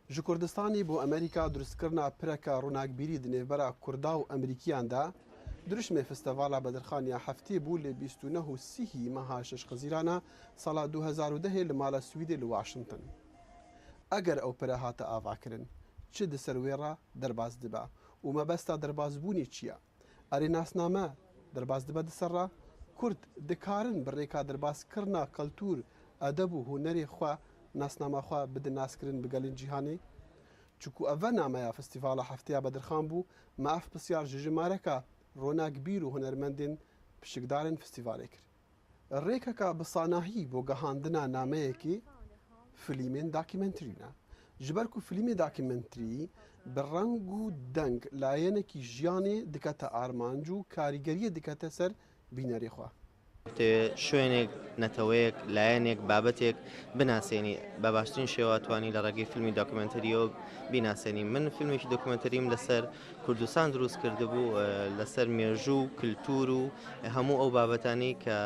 ji Kurdistanê bû Amerîka durustkirina pireka ronakbîrî di nêvbera Kurda û Emerîkiyan de Dirişmê Festîvala Bedirxaniya heftê bû lê 29 meha şeşxezîrana sala 2010 li mala Swîdê li Washington. Eger ew pire hate avakirin, çi di ser wê re derbas dibe û mebesta derbasbûnê çi ye? Erê nasname derbas dibe di ser re? Kurd dikarin bi rêka derbaskirina kultûr, edeb û hunerê xwe nasnama xwe bidin naskirin bi gelên cîhanê? Çikû ev ve nameya Festîvala Hefteya Bedirxan bû, me ev pisyar ji jimareka ronakbîr û hunermendên piştgirdarên festîvalê kir. Rêkeka bi sanahî bo gihandina nameyekê filmên dokûmenterî ne. Ji ber ku filmê dokûmenterî bi reng û deng layenekî jiyanê dikete armanc û karîgeriyê dikete ser bînerê xwe. شوێنێک نەتەوەیەک لایەنێک بابەتێک بناسێنی بە باشترین شێواتوانی لە ڕێگەی فیلمی داکومنتەریەوە بیناسێنی. من فیلمێکی داکومنتەریم لەسەر کوردستان دروست کرده بوو، لەسەر مێژوو و کللتور و هەموو ئەو بابەتانی کە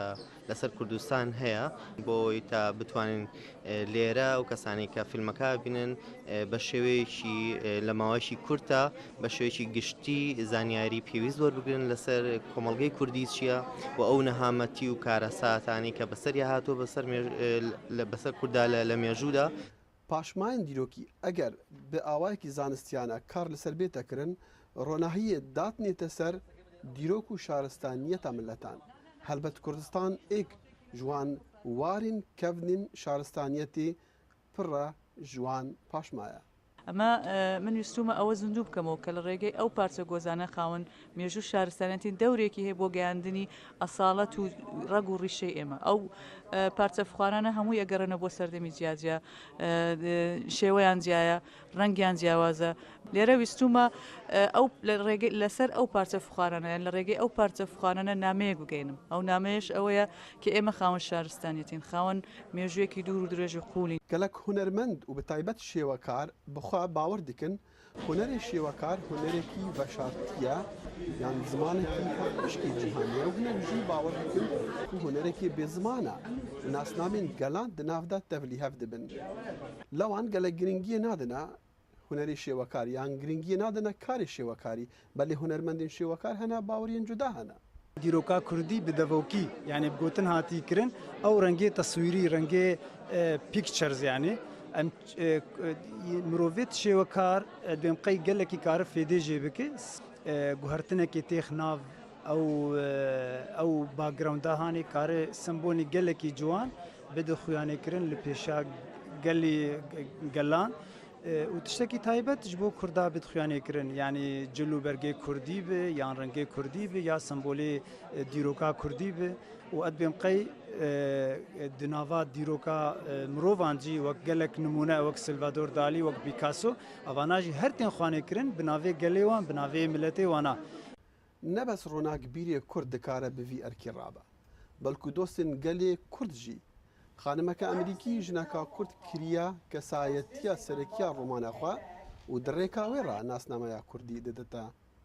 لەسەر کوردستان هەیە بۆی تا بتوانین لێرە و کەسانی کە فیلمەکە بینن بە شێوەیەکی لە ماوەیەکی کورتە بە شێوەیەکی گشتی زانیاری پێویست وەربگرن لەسەر کۆمەڵگەی کوردی چییە و ئەو نەهامەتی و کارەساتانی کە بەسەری هاتووە بەسەر کووردا لە مێژوودا. پاشمایان دیرۆکی ئەگەر بە ئاوایەکی زانستیانە کار لەسەر بێتەکردن، ڕۆناهیە داتنێتە سەر دیرۆک و شارستانیەتە ملەتان. هەلبەت کوردستان ئێک جوان وارین کەڤنین شارستانیەتی پڕە جوان پاشمایە. ئەمە من ویستومە ئەوە زیندوو بکەمەوە کە لە ڕێگەی ئەو پارچە گۆزانە خاوەن مێژوو شارستانەتی دەورێکی هەیە بۆ گەیاندنی ئەساڵەت و ڕەگ و ڕیشەی ئێمە. ئەو پارچە فخوارانە هەموو ئەگەڕێنە بۆ سەردەمی جیاجیا، شێوەیان جیایە، ڕەنگیان جیاوازە. لێرە ویستومە ئەو لەسەر ئەو پارچە فخوارانە یان لە ڕێگەی ئەو پارچە فخوارانە نامەیەک بگەینم. ئەو نامەیەش ئەوەیە کە ئێمە خاوەن شارستانیەتین، خاوەن مێژوویەکی دوور و درێژی قوڵین. گەلک هونەرمەند و بەتایبەت شێوەکار بخوا باوەڕ دکن هونەرێ شێوەکار هونەرێکی بەشارتیە یان زمانێکی پشتی جیهانیە و هونەرژی باوەڕ دکن و هونەرێکی بێزمانە ناسنامێن گەلان دناودا تەڤلی هەف دەبن. لەوان گەلک گرنگیە نادنە هونەری شێوەکار یان گرنگیە نادنە کاری شێوەکاری، بەلێ هونەرمەندین شێوەکار هەنا باوەڕیان جودا هەنا. دیرۆکا کوردی بدەڤوکی یعنی بگوتن هاتی کردن ئەو ڕەنگێ تەسویری ڕەنگێ پیکچەرز یعنی ئەم مرۆڤێت شێوەکار دوێم قەی گەلێکی کارە فێدێژێ بکە گوهرتنێکی تێخ ناو ئەو باگراوندا هاانی کارە سمبۆنی گەلێکی جوان بدە خویانێکردن لە پێشا گەلی گەلان و تشتێکی تایبەت ji بۆ کووردا بێت خویانێکردن یعنی جلو بەرگێ کوردی بێ یان ڕەنگێ کوردی بێ یا سمبۆلێ دیرۆکا کوردی بێ و ئەت بێم قەی دناوا دیرۆکا مرۆڤانجی وەک gelek نمونە وەک سلڤادۆر دالی وەک پیکاسۆ ئەواناژی هەر تێن خوانێکردن بناوێ گەلێ وان بناوێ ملەتێ وانە. نەبەس ڕۆناکبیرێ کورد دکارە بڤی ئەرکی ڕابە، بەڵکو دۆستن گەلێ کورد ژی. خانمەکە ئەمریکی ژنەکە کورد کریە کەسایەتیە سەرەکیە ڕۆمانەخوا و دڕێکا وێڕا ناسنامەیە کوردی دەدەتە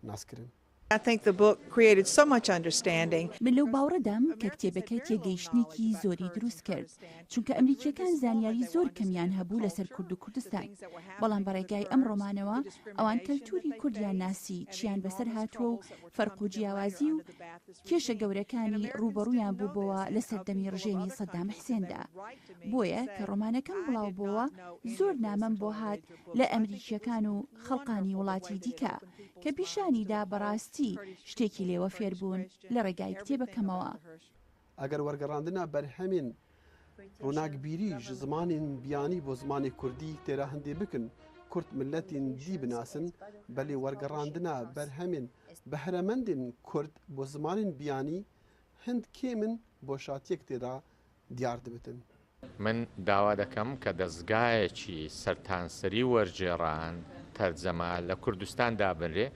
ناسکردن. I think the book created so much understanding. من لەو باوەڕەدام کە کتێبەکە تێگەیشتنێکی زۆری دروست کرد، چونکە ئەمریکیەکان زانیاری زۆر کەمیان هەبوو لەسەر کورد و کوردستان، بەڵام بەڕێگای ئەم ڕۆمانەوە ئەوان کەلتوری کوردیان ناسی چیان بەسەر هاتووە و فەرق و جیاوازی و کێشە گەورەکانی ڕوبەڕوویان بووبەوە لە سەردەمی ڕژێمی سەدام حسێندا. بۆیە کە ڕۆمانەکەم بڵاو بووە زۆر نامەم بۆ هات لە ئەمریکیەکان و خەڵقانی وڵاتی دیکە کە پیشانیدا بەڕاستی شتێکی لێوە فێربوون لە ڕێگای کتێبەکەمەوە. ئەگەر وەرگەڕاندنە بەرهەمین ڕۆناکبیری ji زمانên بیانی بۆ زمانی کوردی تێرا هەندێ بکن کورد ملەتین دی بناسن، بەلێ وەرگەڕاندنە بەرهەمین بەهرەمەندین کورد بۆ زمانên بیانی هەند کێمن بۆ شاتیەک تێدا دیار دەبتن. من داوا دەکەم کە دەستگایەکی سەرتانسەری وەرجێڕان تەرجەمە لە کوردستان دابنرێ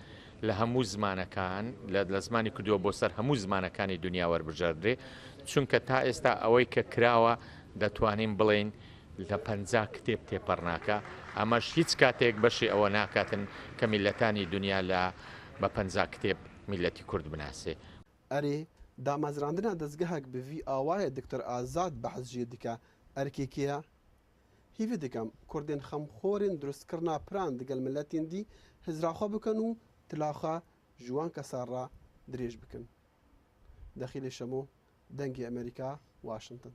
لە هەموو زمانەکان لە زمانی کردووە بۆ سەر هەموو زمانەکانی دنیا وەربژاردرێ، چونکە تا ئێستا ئەوەی کە کراوە دەتوانین بڵێن لە 50 کتێب تێپەڕناکە، ئەمەش هیچ کاتێک بەشی ئەوە ناکاتن کە میلەتانی دنیا لە بە 50 کتێب میلەتی کورد بناسێ. ئەرێ دامەزراندنە دەستگەهێک بڤی ئاوایە دکتۆر ئازاد بەحەزژێ دیکە ئەرکێکەیە هیوی دکم کردین خمخورین درستکردنا پران دگل ملتین دی هزراخوا بکن و تلاخوا جوان کسار را درێژ بکن. دەخیلی شەمۆ دەنگی ئەمریکا واشنگتن.